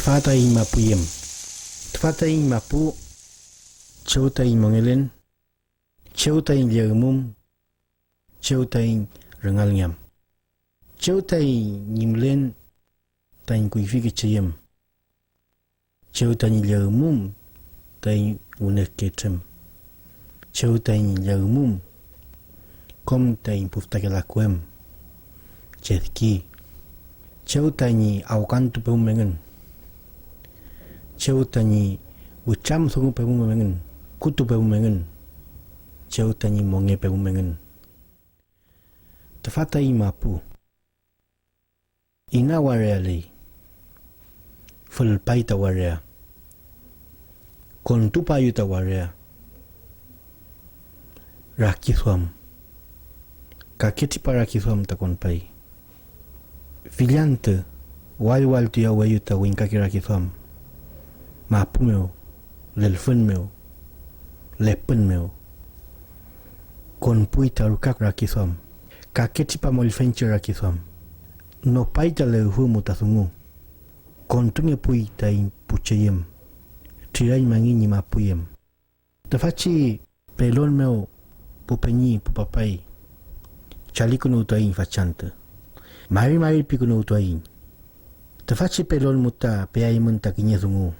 Tfatai mapuyem. Tfatai mapu. Cheutai mongelen. Cheutai liagumum. Cheutai rengalngam. Cheutai nimlen. Tain kuifiki chayem. Cheutai liagumum. Tain uneketem. Cheutai liagumum. Kom tain puftakelakuem. Chethki. Cheutai aukantu peumengen. Cheutai ucham songu peumengen. Kutu peumengen. Cheutai monge peumengen. Tfatai mapu. Ina warea lei. Fulpaita warea. Kontupayuta warea. Rakithwam. Kaketi para rakithwam takonpai. Filiante. Wal tu ya wayuta winkaki rakithwam. Mapu meu. Lelfun meu. Lepen meu. Konpuita rukak rakithwam. Kaketi pa molfenchi rakithwam. No paita leuhumu tasungu. Kontunge puita in puchayem. Tirai mangini mapuyem. Tafachi pelon meu pupenyi pupapai. Chalikunu utuain fachanta. Mari pikunu utuain. Tafachi pelon muta peaimun takinya sungu.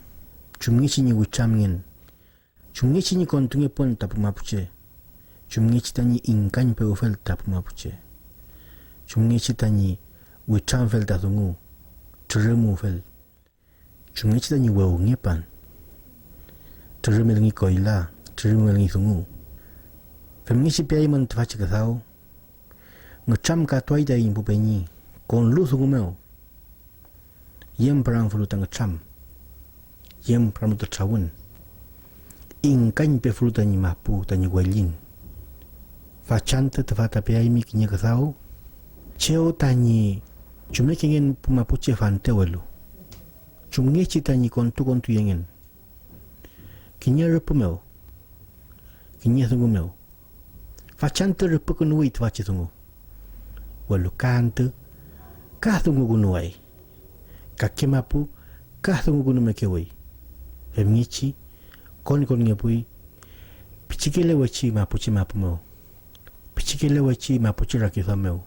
Chumngichi ni uchamingen. Chumngichi ni kontunge pon tapu mapuche. Chumngichi tani inkan peufel tapu mapuche. Chumngichi tani uchamfel tasungu. Teremufel. Chumngichi tani weungepan. Teremelingi koila. Teremelingi sungu. Femngichi peaimun tafachi kasau. Ngecham katuai da in pupenyi. Kon lu sungu meu. Yem perang fuluta ngecham. Yem perang muta chawun. Ingkany pe fuluta ni mapu tani guailin. Fachanta tafata peaimi kinya kasau. Cheo tani chumekingen pumapuche fante walu. Chumngechi tani kontu yengen. Kinya repu meu. Kinya sungu meu. Fachanta repu kunui twachi sungu. Walu kantu. Kah sungu kunuai. Kakemapu. Kah sungu kunu mekewai. Femngichi. Kon ngepui. Pichikele wachi mapuchi mapu meu. Pichikele wachi mapuchi rakitha meu.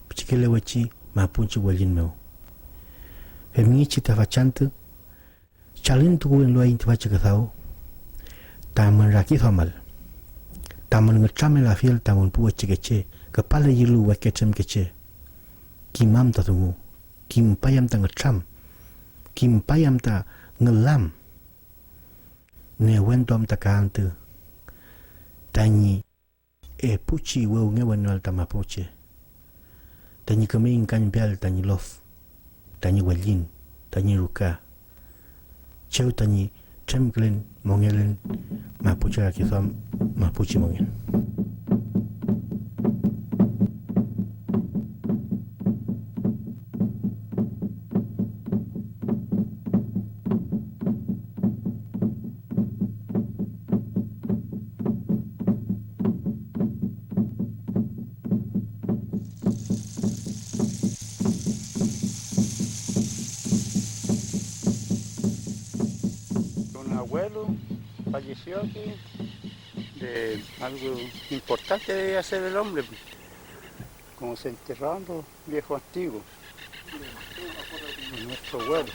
Pichikele wachi mapuchi walin meu. Femngichi tafachanta. Chalin tukuin luain twachi kathau. Taman rakitha mal. Taman ngechamel afiel taman puwa chikeche. Kepala yilu wakecem kece. Kimam ta tungu. Kim payam ta ngecham. Kim payam ta ngelam. Ne wendom ta kaante. Tanyi puchi weu ngewenwal ta mapuche. Tanyi keming kan bial tanyi lof. Tanyi walin. Tanyi ruka. Cheu tanyi chemglen mongelen mapuche rakitham mapuche mongen. Abuelo falleció aquí de algo importante debe hacer el hombre, como se enterraban los viejos antiguos, nuestro abuelo.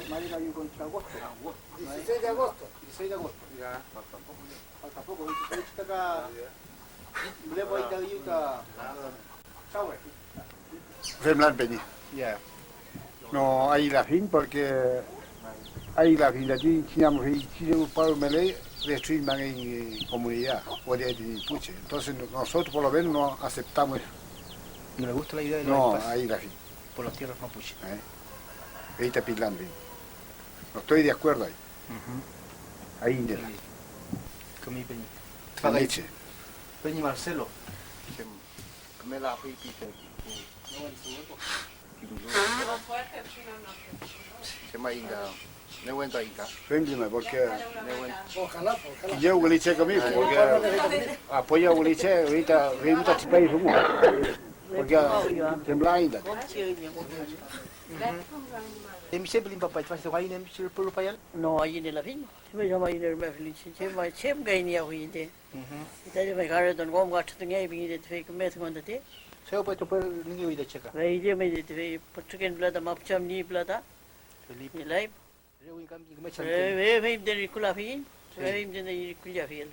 Marina viene contra agosto. 16 de agosto. 16 de agosto. Ya, Falta poco. 26 está acá. Luego ahí te digo chau. Remlan Beni. Ya. No hay la fin porque hay la fin de aquí, si un paro melee, destruirán en comunidad o de puche. Entonces nosotros por lo menos no aceptamos. ¿No le gusta la idea de la No, paz? ahí la fin. Por las tierras mapuche. Ahí está Pilán Beni. No estoy de acuerdo ahí. Ahí de la. Comí peñi. Leche. Peñi Marcelo. Me la pipita. Se me ha ido. No cuento ahí. Véndeme porque. Ojalá. Y yo Uliche conmigo porque apoyo a Uliche ahorita a tu país. porque temblar ainda. Sempre limpa para trás, vai nem mexer pelo pai. No, allí en la firma. Me llama ahí en el Meflici. Chem gainia huí de. Então vai cara don gom gato tem aí bem de fake met quando te. Seu pai tu per ninguém vai checar. Vai de me de fake português blada map cham ni blada. Felipe. Ni live. Eu em caminho começa a Vai de kula fi. Vai de kula fi.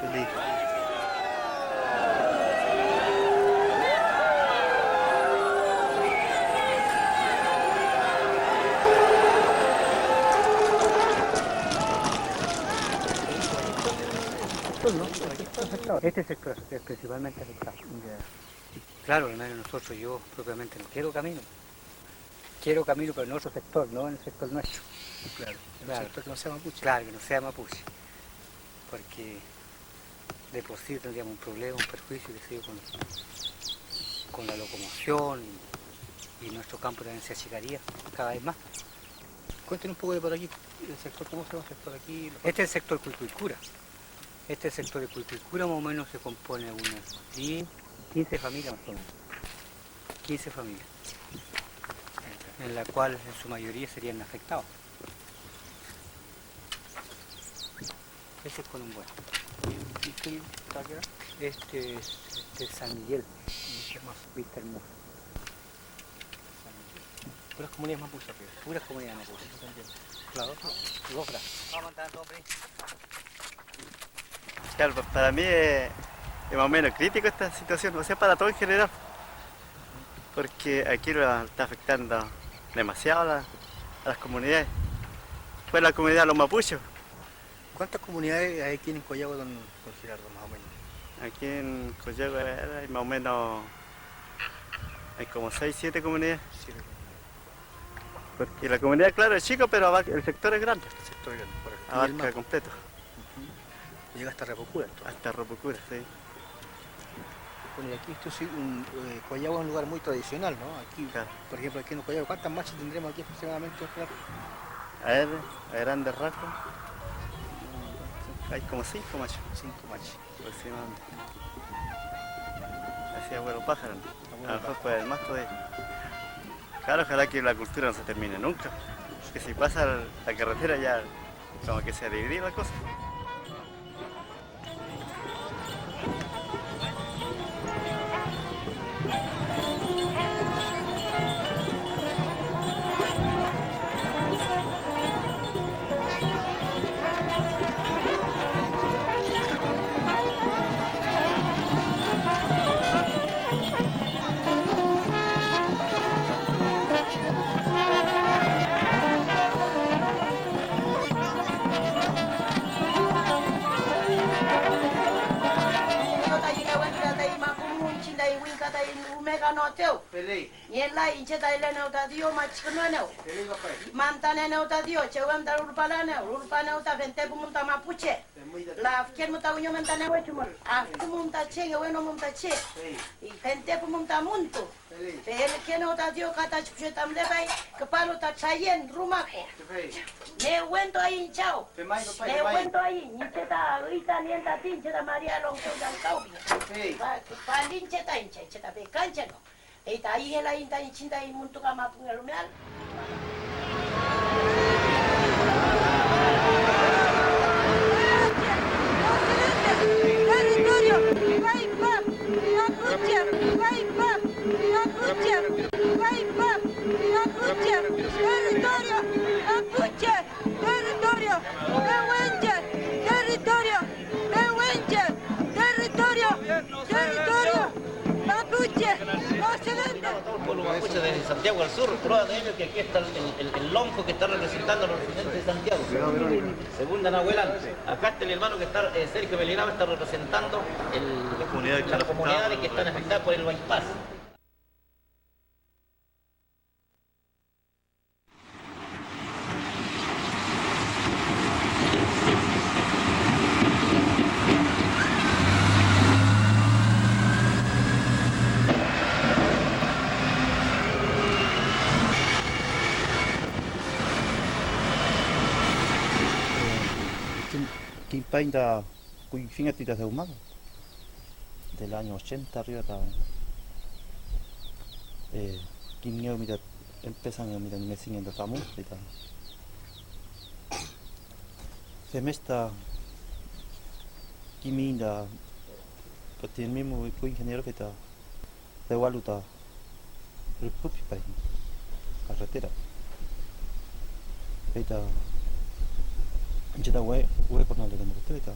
Felipe. Este sector es principalmente afectado. Claro, hermano, nosotros, yo propiamente no quiero camino. Quiero camino para en otro sector, no en el sector nuestro. Claro, Claro. sector que no sea mapuche. Claro, que no sea mapuche. Porque de por sí tendríamos un problema, un perjuicio que se con la locomoción y nuestro campo también se achicaría cada vez más. Cuéntenos un poco de por aquí, el sector, ¿cómo se llama el sector aquí? Este es el sector Cultuicura. Este sector de Cultuicura más o menos se compone de unas 10, 15 familias más o menos. 15 familias. En la cual en su mayoría serían afectados. Ese es Colombo. ¿Y qué está acá? Este es San Miguel, Vista Hermosa. Puras comunidades mapuches, pero. Puras comunidades mapuches. Claro, logras. Vamos a andar, hombre. Claro, para mí es más o menos crítico esta situación, o sea, para todo en general, porque aquí lo está afectando demasiado a las comunidades, pues la comunidad de los mapuches. ¿Cuántas comunidades hay aquí en Coyhaique, don Gerardo, más o menos? Aquí en Coyhaique hay más o menos, hay como 6, 7 comunidades. Y la comunidad, claro, es chica, pero el sector es grande, El sector grande, por aquí. abarca completo, Llega hasta Repocura, entonces. hasta Ropocura, sí. Bueno, y aquí esto sí, Coyhaique es un lugar muy tradicional, ¿no? Aquí, Claro. por ejemplo, aquí en Coyhaique, ¿cuántas marchas tendremos aquí aproximadamente? Claro? A grandes rasgos, hay como 5 machos 5 marchas. aproximadamente. Así abuelo pájaro, a lo mejor puede haber más todavía. Claro, ojalá que la cultura no se termine nunca, que si pasa la carretera ya como que se ha dividido la cosa. Pelei, Yela inche dai le uta dio ma chikno ne. pelei papai. Mantane ne uta dio chewam dar urpala ne urpana uta vente pumunta mapuche. Es muy de La ken muta unyo mentane wechumol. A pumunta chenge weno munta che. I vente pumunta muntu. pelei, Pel ken uta dio kata chupchetam le bai kepalo ta chayen rumako. pelei. Ne wento ahí chao. Pemai, papai, Ne pemai. wento ahí nicheta ita nienta tinche María Alonso dan kaubi. Pelei. Pa lincheta inche cheta pe cancheno. Eta ahí hela inta inchinda y muntu kama pungalumeal. Territorio, vai pap, Mapuche, vai pap, Mapuche, vai pap, Mapuche, territorio, Mapuche, territorio, Pehuenche, territorio, Pehuenche, territorio, territorio, Mapuche, Occidente. Todo el pueblo mapuche desde Santiago al sur, prueba de ello que aquí está el lonco que está representando a los residentes de Santiago. Segunda Nahuelán. Acá está el hermano que está, Sergio Belinaba, está representando las comunidades que están afectadas por el bypass. Quimpa cuy fingatita de humano del año 80 arriba acá. Kimia mida empiezan a mida me siguen de tamu ita. Semesta Kiminda que tiene mismo ingeniero que está de Waluta Republic para carretera. Ita kita we pernah ada motor ita.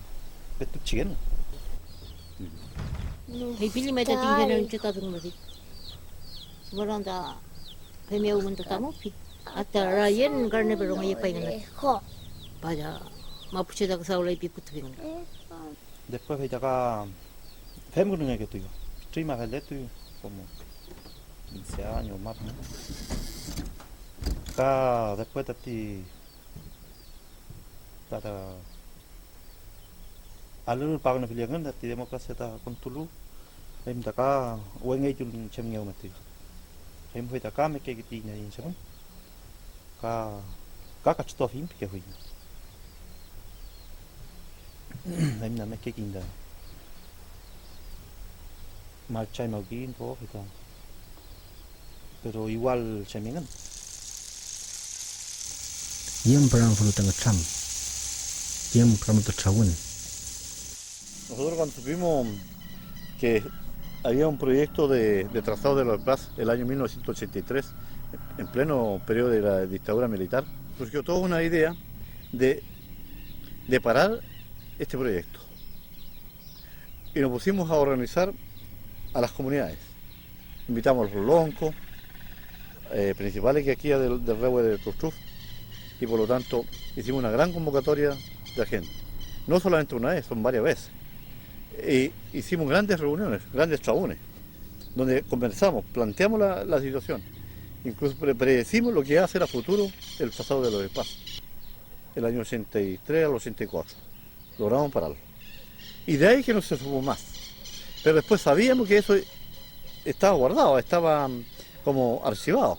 Betul chicken. Hei pili mai tati hena un cheta tung mari. Sebaranda pemia umun tatamu pi. Ata rayen karne berong ai pai ngana. Vaya mapuche da saulai pi putu ngana. Después ita ka femgurunga que tuyo. Trima que tuyo como 15 años más, ¿no? Acá después tati tata alur pagan filiangan tati demokrasi ta kontulu em taka wenge jul chemngeu mati em foi taka me ke giti na in sabon ka stof im ke hui em na me ke kinda marcha no gin po kita pero igual chemingan Yang perang flu tengah cam. Yang perang tercawan. Nosotros cuando supimos que había un proyecto de trazado de los Blas el año 1983, en pleno periodo de la dictadura militar, surgió toda una idea de parar este proyecto. Y nos pusimos a organizar a las comunidades. Invitamos a los loncos, principales que aquí del Rehue de Trustruf, y por lo tanto hicimos una gran convocatoria de gente. No solamente una vez, son varias veces. E hicimos grandes reuniones, grandes trabunes, donde conversamos, planteamos la situación, incluso predecimos lo que iba a ser a futuro el trazado de los espacios. El año 83 al 84, logramos pararlo. Y de ahí que no se supo más. Pero después sabíamos que eso estaba guardado, estaba como archivado,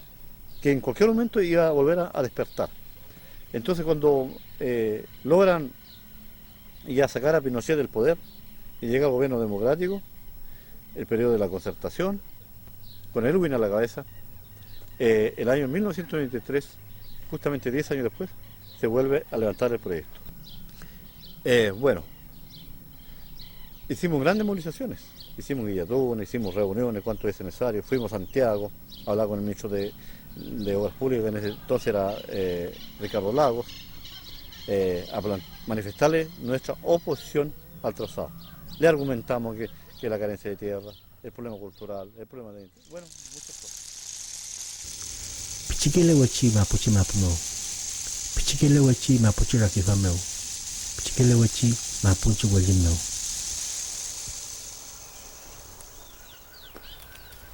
que en cualquier momento iba a volver a despertar. Entonces cuando logran ya sacar a Pinochet del poder y llega el gobierno democrático, el periodo de la concertación, con Elwin a la cabeza, el año 1993, justamente 10 años después, se vuelve a levantar el proyecto. Bueno, hicimos grandes movilizaciones, hicimos guillatunes, hicimos reuniones, cuanto es necesario, fuimos a Santiago a hablar con el ministro de Obras Públicas, que en ese entonces era Ricardo Lagos, a manifestarle nuestra oposición al trazado. Le argumentamos que la carencia de tierra, el problema cultural, el problema de... Bueno, muchas cosas. Pichikele wachi mapuche mapumo. Pichikele wachi mapuche rakifameo. Pichikele wachi mapuche walimeo.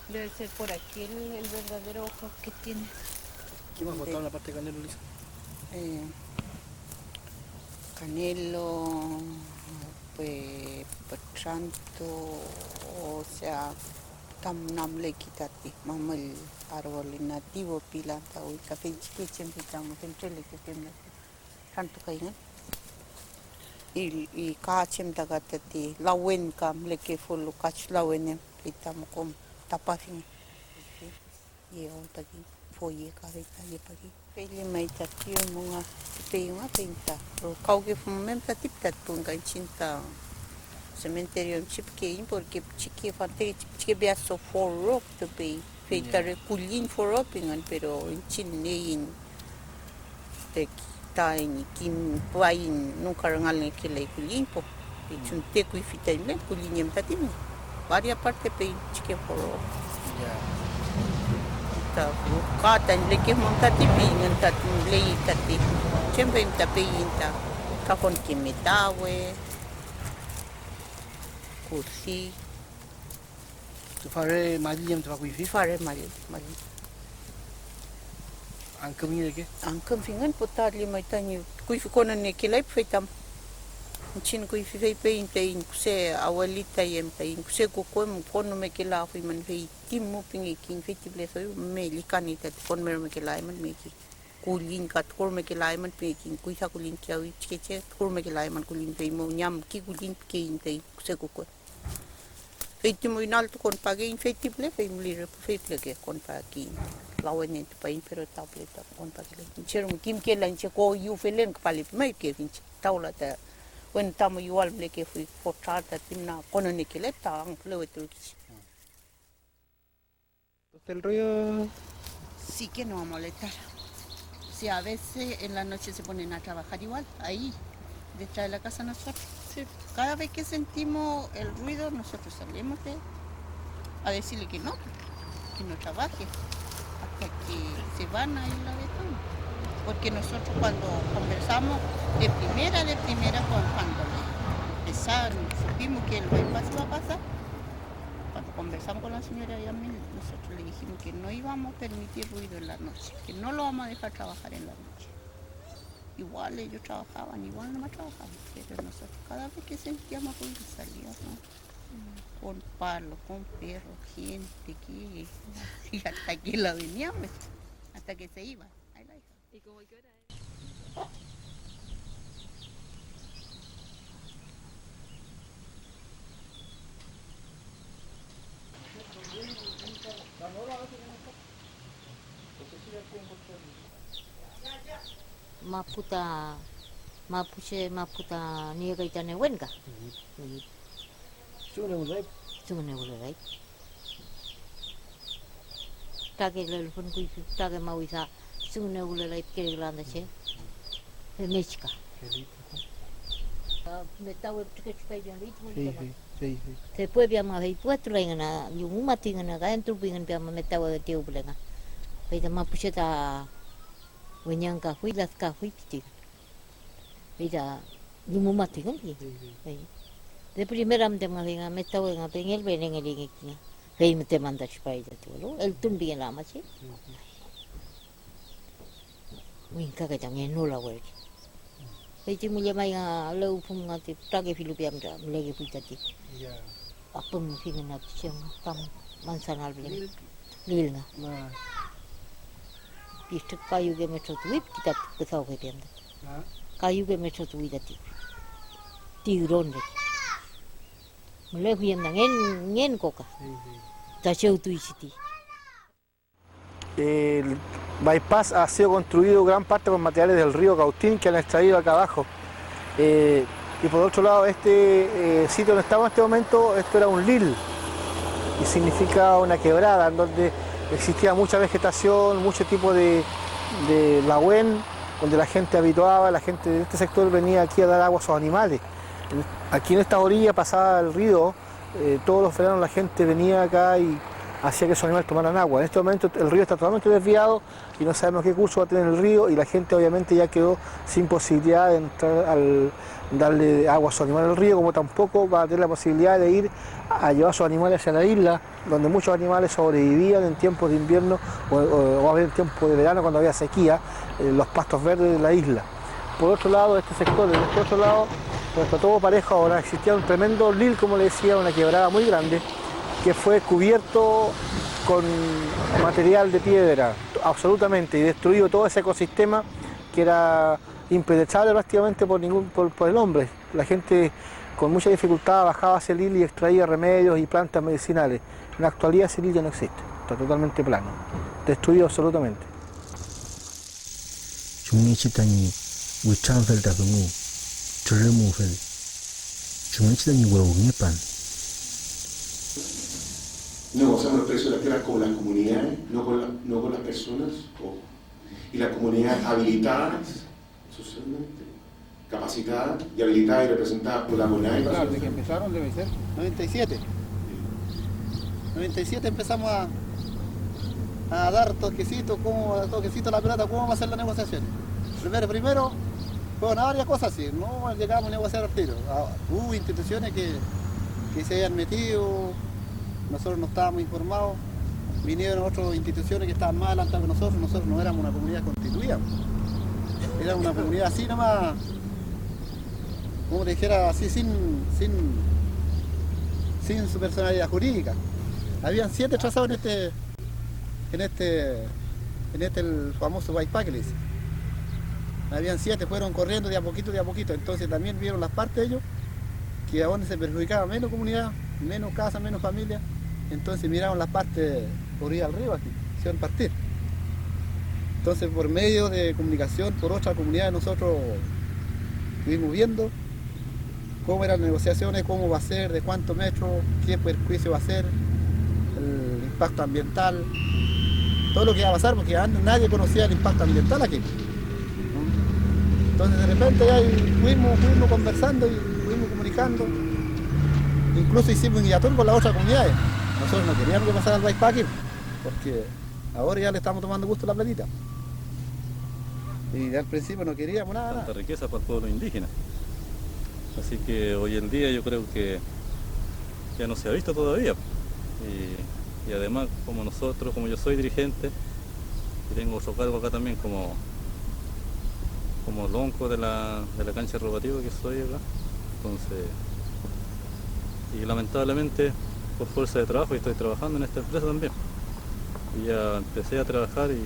Debe ser por aquí el verdadero ojo que tiene. ¿Qué más botado en la parte de Canelo, Lisa? Canelo, pues Pachanto, o sea, tam le quitati, mamal árbol nativo pilanta, o café chiquichen pitamos, entre le que tiene tanto caigan. Y cachem dagatati, la wen cam le que fue lo cach la wen pitamos con tapafin. Y otra aquí, folle cabeza y para aquí. Pele mai tati mga peyunga pinta. O kauge fumem tati tat punga cinta. Cementerio chipke porque chique fante chique biaso for rock to pay. Feita reculin for ropingan pero in chinnein te kita in kim pain nunca rangal ni kile culin po. Chunte kui fita in culin tati mi. Varia parte pay chique for rock. Kata leki mangkati pingan tati lei tati sempre imta pinta kakon kimitawe kursi tu fare mali yam tu wifi fare mali angka mingi ke angka fingan potali mai tani kuifi konan ne kilai feitam chin kuifi fei pinta in kuse awalita yem tai kuse ko mo kono me kila fi man fei timu pingi king fei tible so me likani tat kon mer me kila man me ki kulin kat kor me kila man pe king kuisa kulin kiawi chike kor me kila man kulin fei mo nyam ki kulin ke in tai kuse ko Feiti muy alto con paguín, feiti ple, feiti que con paguín. La buena paín, pero tableta con paguín. Quiero un kim que la hinche co yu felen pali me que vinche taula ta. When tamu igual ble que fui portada timna con un equileta, anclo tu. ¿El río? Sí que no va a molestar. Sí, a veces en la noche se ponen a trabajar igual, ahí, detrás de la casa nosotros. Sí. Cada vez que sentimos el ruido, nosotros salimos a decirle que no trabaje, hasta que se van a ir la dejamos. Porque nosotros cuando conversamos de primera, cuando empezaron, supimos que el bypass iba a pasar, cuando conversamos con la señora Yamil, nosotros le dijimos que no íbamos a permitir ruido en la noche, que no lo vamos a dejar trabajar en la noche. Igual ellos trabajaban, igual no más trabajaban, pero nosotros cada vez que sentíamos ruido salíamos con palos, con perros, gente, que y hasta que la veníamos, hasta que se iba. Ahí la dejamos. ¿Y cómo qué hora es? Maputa niega itane wenga. Sune ulai. Tage lel pun kui tage mau isa sune ulai ke glanda che. Mechka. Me tawe tike tike jan ritmo. Sí. Se puede viamar ahí puesto la ngana yung matingan na kayan tubingan viamar me tawe tiu bulenga. Peda mapucheta wenyang ka hui las ka hui piti. Peda yung matingan ki. De primera me tenga me tawe nga pengel beneng eling iknya. Hei me te manda chpaida tu. El tumbi la machi. Winka ka jang no la wer. Peti mulya mai nga lau pum nga ti tage Filipiam da lagi putati. Ya. Apa mungkin na tiang tam mansanal beli. Lil nga. Na. Isto kayu ge metro tu wip kita pesau ke pianda. Ha? Kayu ge metro tu widati. Tiron de. Mulai huyam na ngen koka. Ta cheu tu isiti. El bypass ha sido construido gran parte con materiales del río Cautín que han extraído acá abajo. Y por otro lado, este sitio donde estamos en este momento, esto era un lil, y significa una quebrada, en donde existía mucha vegetación, mucho tipo de lahuén, donde la gente habituaba, la gente de este sector venía aquí a dar agua a sus animales. Aquí en esta orilla pasaba el río, todos los veranos la gente venía acá y hacía que esos animales tomaran agua. En este momento el río está totalmente desviado y no sabemos qué curso va a tener el río, y la gente obviamente ya quedó sin posibilidad de entrar al darle agua a sus animales al río, como tampoco va a tener la posibilidad de ir a llevar a sus animales hacia la isla, donde muchos animales sobrevivían en tiempos de invierno o en tiempos de verano cuando había sequía, los pastos verdes de la isla. Por otro lado, este sector, de este otro lado, nuestro todo parejo, ahora existía un tremendo lil, como le decía, una quebrada muy grande, que fue cubierto con material de piedra, absolutamente, y destruido todo ese ecosistema que era impenetrable prácticamente por el hombre. La gente con mucha dificultad bajaba ese lil y extraía remedios y plantas medicinales. En la actualidad ese lil ya no existe, está totalmente plano, destruido absolutamente. Negociamos el precio de las tierras con las comunidades, no con las personas, y las comunidades habilitadas socialmente, capacitadas y habilitadas y representadas por la CONAE. Desde que empezaron debe ser 97. 97 empezamos a dar toquecitos a la pelota, cómo vamos a hacer la negociación. Primero fueron varias cosas así, no llegamos a negociar al tiro. Hubo instituciones que se habían metido. Nosotros no estábamos informados, vinieron otras instituciones que estaban más adelantadas que nosotros no éramos una comunidad constituida, éramos una comunidad así nomás, como le dijera, así sin su personalidad jurídica. Habían 7 trazados en este el famoso bypass que le dice. Habían 7, fueron corriendo de a poquito, entonces también vieron las partes de ellos, que a donde se perjudicaba menos comunidad, menos casas, menos familias. Entonces miraron las partes por ir al río aquí, se iban a partir. Entonces por medio de comunicación, por otra comunidad, nosotros estuvimos viendo cómo eran las negociaciones, cómo va a ser, de cuántos metros, qué perjuicio va a ser, el impacto ambiental, todo lo que iba a pasar, porque antes nadie conocía el impacto ambiental aquí. Entonces de repente ya fuimos conversando y fuimos comunicando. Incluso hicimos un guiatón con las otras comunidades. Nosotros no queríamos que pasara el bikepacking, porque ahora ya le estamos tomando gusto a la platita. Y al principio no queríamos nada. Tanta riqueza para el pueblo indígena. Así que hoy en día yo creo que ya no se ha visto todavía. Y además, como nosotros, como yo soy dirigente, y tengo otro cargo acá también como lonco de la cancha rogativa que soy acá. Entonces, y lamentablemente por fuerza de trabajo, y estoy trabajando en esta empresa también. Y ya empecé a trabajar y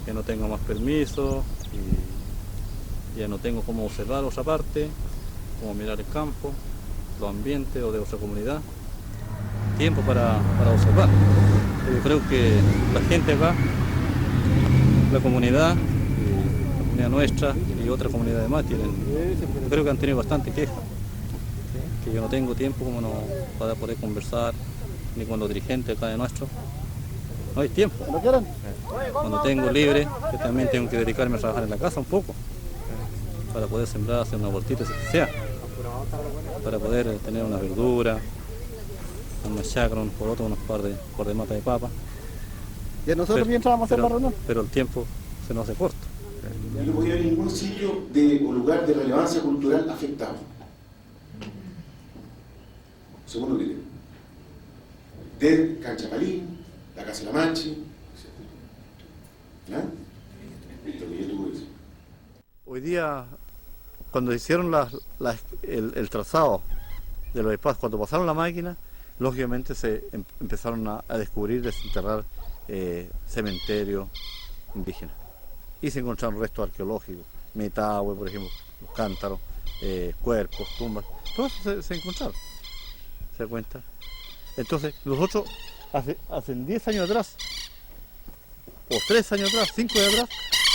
ya no tengo más permiso, y ya no tengo cómo observar otra parte, cómo mirar el campo, los ambientes o de otra comunidad. Tiempo para observar. Yo creo que la gente acá, la comunidad nuestra y otras comunidades más yo creo que han tenido bastante queja, que yo no tengo tiempo como para poder conversar ni con los dirigentes acá de nuestro. No hay tiempo. Cuando tengo libre, yo también tengo que dedicarme a trabajar en la casa un poco, para poder sembrar, hacer una vueltita si sea, para poder tener una verdura, una chacra, unos porotos, unos par de matas de papa. Y nosotros mientras vamos a hacer la reunión. Pero el tiempo se nos hace corto. Y no podía haber ningún sitio o lugar de relevancia cultural afectado. Segundo criterio. De Cancha Palín, la Casa de la Machi, ¿ya? Lo que yo tuve que decir. Hoy día, cuando hicieron el trazado de los espacios, cuando pasaron la máquina, lógicamente se empezaron a descubrir, desenterrar cementerios indígenas. Y se encontraron restos arqueológicos, Metahue, por ejemplo, los cántaros, cuerpos, tumbas, todo eso se encontraron. ¿Se da cuenta? Entonces, nosotros hace 10 años atrás, o 3 años atrás, 5 años atrás,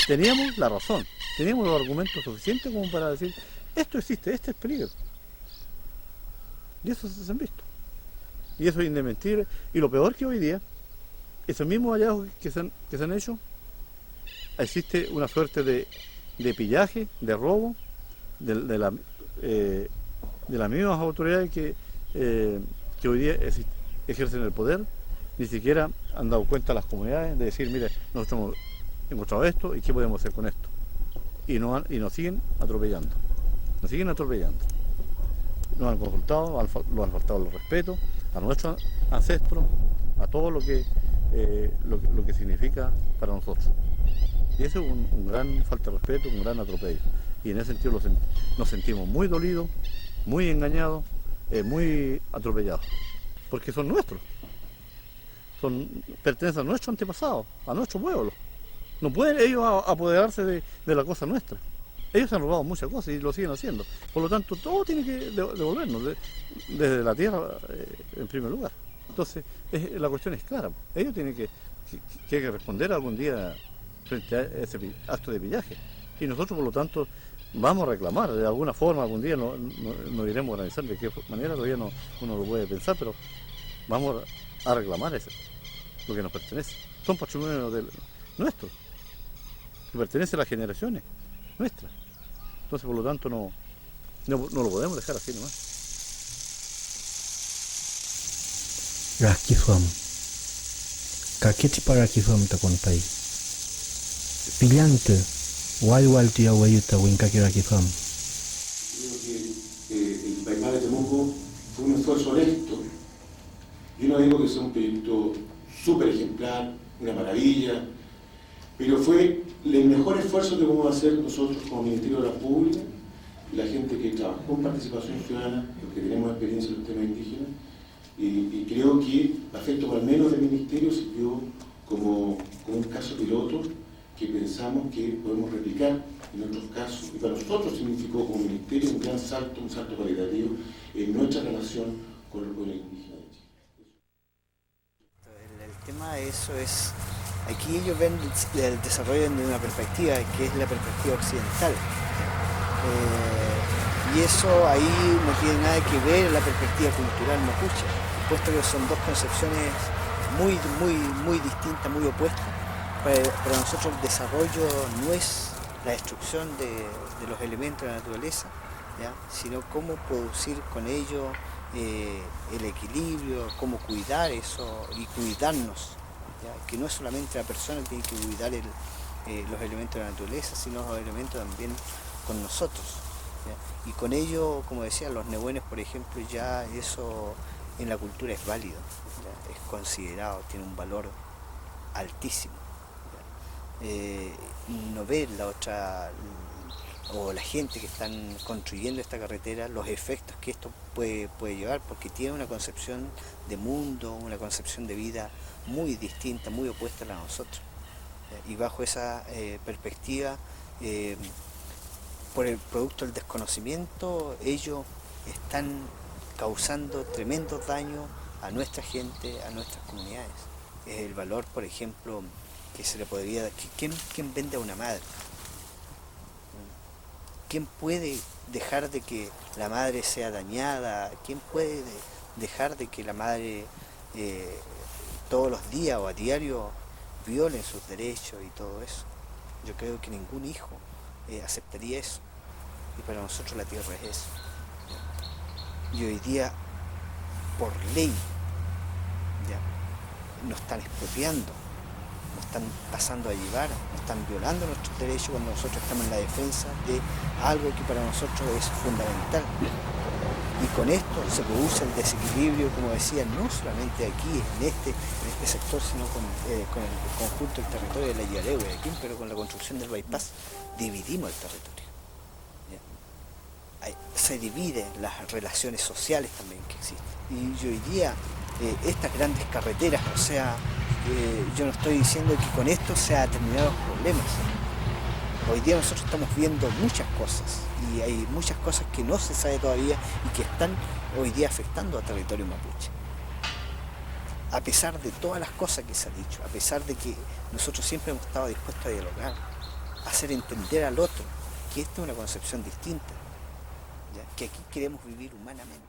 teníamos la razón, teníamos los argumentos suficientes como para decir, esto existe, este es peligro. Y eso se han visto. Y eso es indesmentible. Y lo peor que hoy día, esos mismos hallazgos que se han hecho, existe una suerte de pillaje, de robo, de las mismas autoridades que hoy día ejercen el poder. Ni siquiera han dado cuenta a las comunidades de decir, mire, nosotros hemos encontrado esto y qué podemos hacer con esto. Y nos siguen atropellando. Nos siguen atropellando. Nos han consultado, nos han faltado el respeto a nuestros ancestros, a todo lo que significa para nosotros. Y eso es un gran falta de respeto, un gran atropello. Y en ese sentido nos sentimos muy dolidos, muy engañados, muy atropellados. Porque son nuestros. Pertenecen a nuestros antepasados, a nuestro pueblo. No pueden ellos apoderarse de la cosa nuestra. Ellos han robado muchas cosas y lo siguen haciendo. Por lo tanto, todo tiene que devolvernos desde la tierra en primer lugar. Entonces, la cuestión es clara. Ellos tienen que responder algún día frente a ese acto de pillaje. Y nosotros, por lo tanto, vamos a reclamar. De alguna forma, algún día nos iremos a organizar. De qué manera todavía uno lo puede pensar, pero vamos a reclamar lo que nos pertenece. Son patrimonios nuestros, que pertenecen a las generaciones nuestras. Entonces, por lo tanto, no lo podemos dejar así nomás. Rakisuam. Kaketi para Rakisuam takon pai. Pillante. Wal tia wayuta winkaki Rakisuam. Creo que el Baimar de Temuco fue un esfuerzo honesto. Yo no digo que sea un proyecto súper ejemplar, una maravilla, pero fue el mejor esfuerzo que podemos hacer nosotros como Ministerio de la Pública, la gente que trabaja con participación ciudadana, los que tenemos experiencia en los temas indígenas, y creo que Afecto al menos del Ministerio sirvió como un caso piloto que pensamos que podemos replicar en otros casos, y para nosotros significó como Ministerio un gran salto, un salto cualitativo en nuestra relación con el pueblo indígena de Chile. El tema de eso es, aquí ellos ven el desarrollo desde una perspectiva que es la perspectiva occidental. Y eso ahí no tiene nada que ver en la perspectiva cultural mapuche, puesto que son dos concepciones muy distintas, muy opuestas. Para nosotros el desarrollo no es la destrucción de los elementos de la naturaleza, ¿ya? Sino cómo producir con ello el equilibrio, cómo cuidar eso y cuidarnos, ¿ya? Que no es solamente la persona que tiene que cuidar los elementos de la naturaleza, sino los elementos también con nosotros, ¿ya? Y con ello, como decía, los nehuenes, por ejemplo, ya eso en la cultura es válido, ¿ya? Es considerado, tiene un valor altísimo. No ver la otra o la gente que están construyendo esta carretera, los efectos que esto puede llevar, porque tiene una concepción de mundo, una concepción de vida muy distinta, muy opuesta a la de nosotros. Y bajo esa perspectiva, por el producto del desconocimiento, ellos están causando tremendos daños a nuestra gente, a nuestras comunidades. El valor, por ejemplo, que se le podría dar. ¿Quién vende a una madre? ¿Quién puede dejar de que la madre sea dañada? ¿Quién puede dejar de que la madre todos los días o a diario violen sus derechos y todo eso? Yo creo que ningún hijo aceptaría eso. Y para nosotros la tierra es eso. Y hoy día, por ley, ¿ya? Nos están expropiando, nos están pasando a llevar, nos están violando nuestros derechos cuando nosotros estamos en la defensa de algo que para nosotros es fundamental. Y con esto se produce el desequilibrio, como decía, no solamente aquí, en este sector, sino con el conjunto del territorio de la Yaregua y aquí, pero con la construcción del bypass dividimos el territorio. Se dividen las relaciones sociales también que existen. Y hoy día estas grandes carreteras, o sea, yo no estoy diciendo que con esto se han terminado los problemas. Hoy día nosotros estamos viendo muchas cosas y hay muchas cosas que no se sabe todavía y que están hoy día afectando al territorio mapuche. A pesar de todas las cosas que se ha dicho, a pesar de que nosotros siempre hemos estado dispuestos a dialogar, a hacer entender al otro que esta es una concepción distinta, ¿ya? Que aquí queremos vivir humanamente.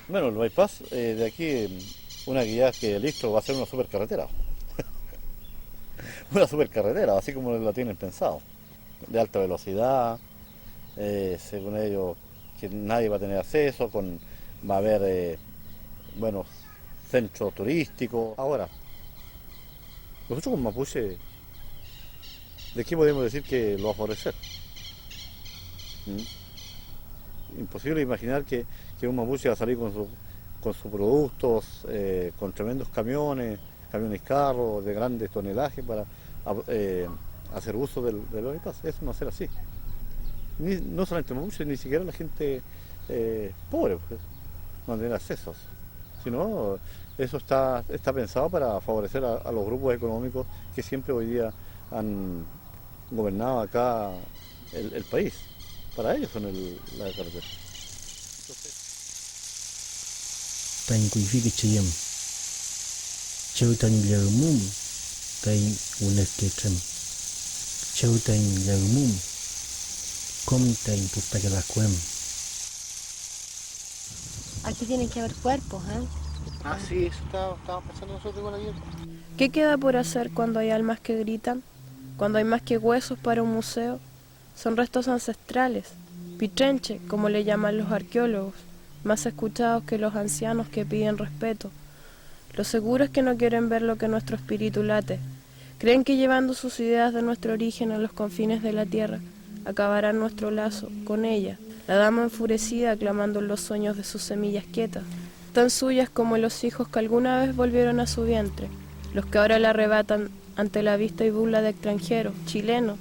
Bueno, el bypass de aquí, una guía que listo va a ser una supercarretera. Una supercarretera, así como la tienen pensado. De alta velocidad, según ellos, que nadie va a tener acceso, va a haber, centros turísticos. Ahora, nosotros como mapuche, ¿de qué podemos decir que lo va a favorecer? Imposible imaginar que un mapuche va a salir con sus productos, con tremendos camiones carros de grandes tonelajes para hacer uso del bypass. Eso no va a ser así. No solamente mapuche, ni siquiera la gente pobre no va a tener accesos, sino eso está pensado para favorecer a los grupos económicos que siempre hoy día han gobernado acá el país. Para ellos son la carretera. Tan kuifiki chayam. Chautan lagmum tay uneketrem. Chautan lagmum com tay pupakalakwem. Aquí tienen que haber cuerpos, ¿eh? Ah, sí, eso estábamos pensando nosotros con la guía. ¿Qué queda por hacer cuando hay almas que gritan? Cuando hay más que huesos para un museo. Son restos ancestrales, pitrenche, como le llaman los arqueólogos, más escuchados que los ancianos que piden respeto. Lo seguro es que no quieren ver lo que nuestro espíritu late. Creen que llevando sus ideas de nuestro origen a los confines de la tierra, acabarán nuestro lazo con ella, la dama enfurecida clamando en los sueños de sus semillas quietas, tan suyas como los hijos que alguna vez volvieron a su vientre, los que ahora la arrebatan ante la vista y burla de extranjeros, chilenos,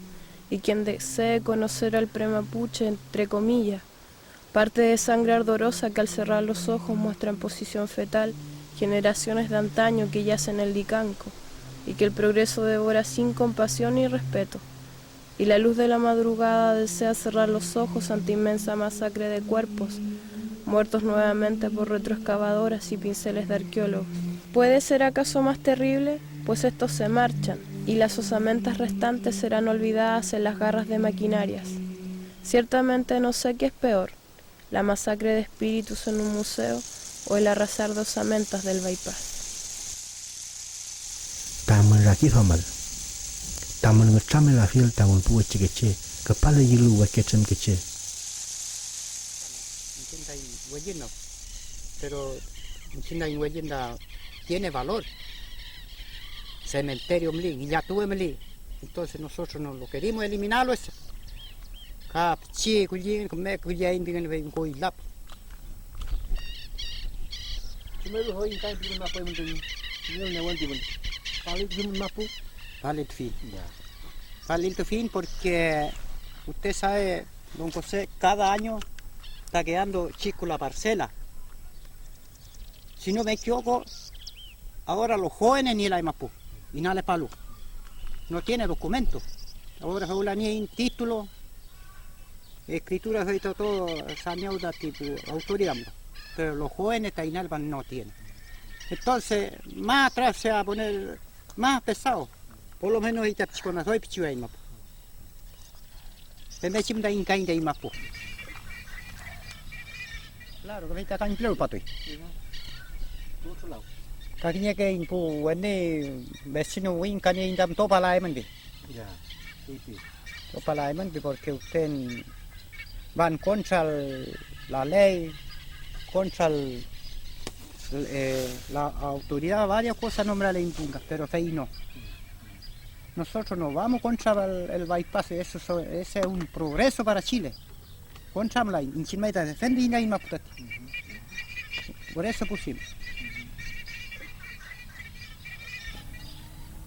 y quien desee conocer al premapuche, entre comillas, parte de sangre ardorosa que al cerrar los ojos muestra en posición fetal generaciones de antaño que yacen en el Licanco, y que el progreso devora sin compasión ni respeto, y la luz de la madrugada desea cerrar los ojos ante inmensa masacre de cuerpos, muertos nuevamente por retroexcavadoras y pinceles de arqueólogos. ¿Puede ser acaso más terrible? Pues estos se marchan, y las osamentas restantes serán olvidadas en las garras de maquinarias. Ciertamente no sé qué es peor, la masacre de espíritus en un museo o el arrasar de osamentas del bypass. Taman raki thomal. Taman ngachame la fiel taman puwe chekeche. Kepala yilu wakechem keche. Huellina, pero China y Huellina tiene valor. Cementerio mli, ya tuve mli. Entonces nosotros no lo querimos eliminarlo eso. Cap, chi, cuyin, come cuyin, bien ven coi lap. Primero hoy en cambio no podemos tener no aguante bueno. Vale, yo me mapu. Vale el fin. Vale el fin porque usted sabe, don José, cada año está quedando chico la parcela. Si no me equivoco, ahora los jóvenes ni la Maipú, y nada de palo. No tiene documento. Ahora se habla ni título, escritura, se todo saneado de tipo autoridad. Pero los jóvenes Tainalba no tienen. Entonces, más atrás se va a poner más pesado. Por lo menos ahí está con las dos pichuas Maipú. Se me echa una incaída y Maipú. Claro, que está tan claro para ti. Otro lado. Cái cái phụ vấn đề bé xin uống cái này đâm to palai mình đi. To palai mình porque usted van contra la ley, contra la autoridad, varias cosas no me la impongan, pero ahí no. Nosotros no vamos contra el bypass, ese es un progreso para Chile. Contra la in Chile está defendiendo y más por eso pusimos.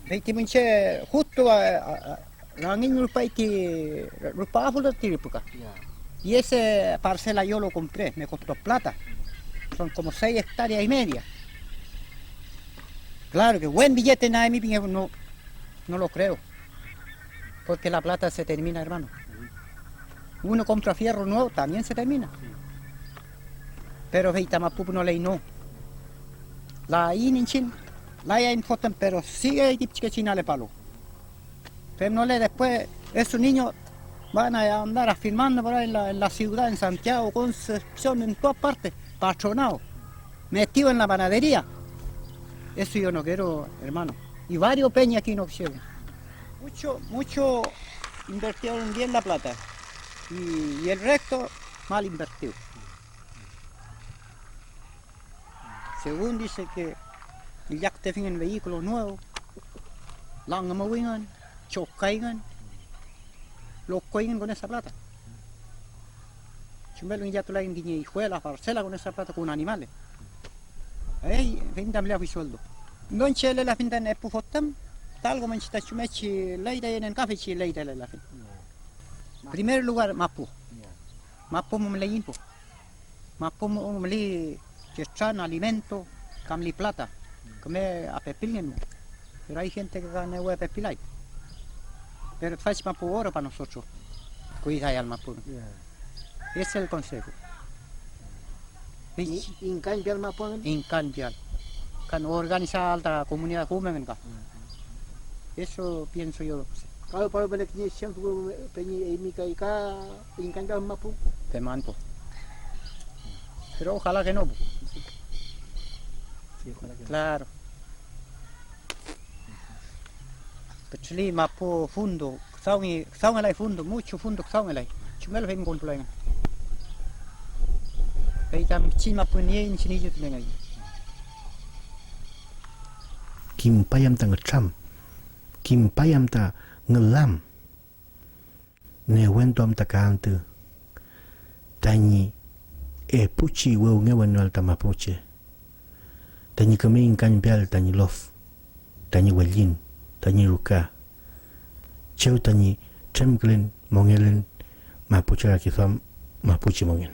Veinte minche justo la niña que rupa por la típica. Y ese parcela yo lo compré, me costó plata. Son como 6 hectáreas y media. Claro que buen billete nada mi no lo creo. Porque la plata se termina, hermano. Uno compra fierro nuevo, también se termina. Pero veita Maipú no leí no. La inichin, la ya importan, pero sigue el que China le palo. Pero no le después, esos niños van a andar afirmando por ahí en la ciudad, en Santiago, Concepción, en todas partes, patronados, metidos en la panadería. Eso yo no quiero, hermano. Y varios peñas aquí no quieren. Mucho invirtieron bien la plata. Y el resto mal invertido. Según dice que ya que te fijan vehículos nuevos, langamovingan, chocaigan, los coigan con esa plata. Chumbelo ya tú la guiñejuelas, parcelas con esa plata con animales. Ahí vendan le sueldo. No enchele la finta en epufotam, tal como enchita chumechi leida en el café chi leida la fin. Primer lugar Maipú. Maipú me le impo. Maipú me le que traen alimento, camli plata, come a pepilien. Pero hay gente que gana hueá pepilay. Pero faz Maipú oro para nosotros. Cuida al Maipú. Ese es el consejo. Incambiar Maipú. Incambiar. Can organizar la comunidad joven acá. Eso pienso yo. Kalau para balik ni siang tu penyi emika ika incambiar Maipú. Te manto. Pero ojalá que no. Sí, ojalá que claro. Kecuali Maipú fundo, saung elai fundo, mucho fundo saung elai. Cuma lo ven kontrolan. Kaitam chin Maipú ni sini je tu dengai. Kim payam ta ngacham. Kim payam ta ngelam. Ne wentom ta kantu. Tani puchi weu ngewen alta mapuche. Tani kami inkan bial tani lof. Tani welin, tani ruka. Cheu tani tremglin mongelin mapuche rakitham mapuche mongen.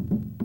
Thank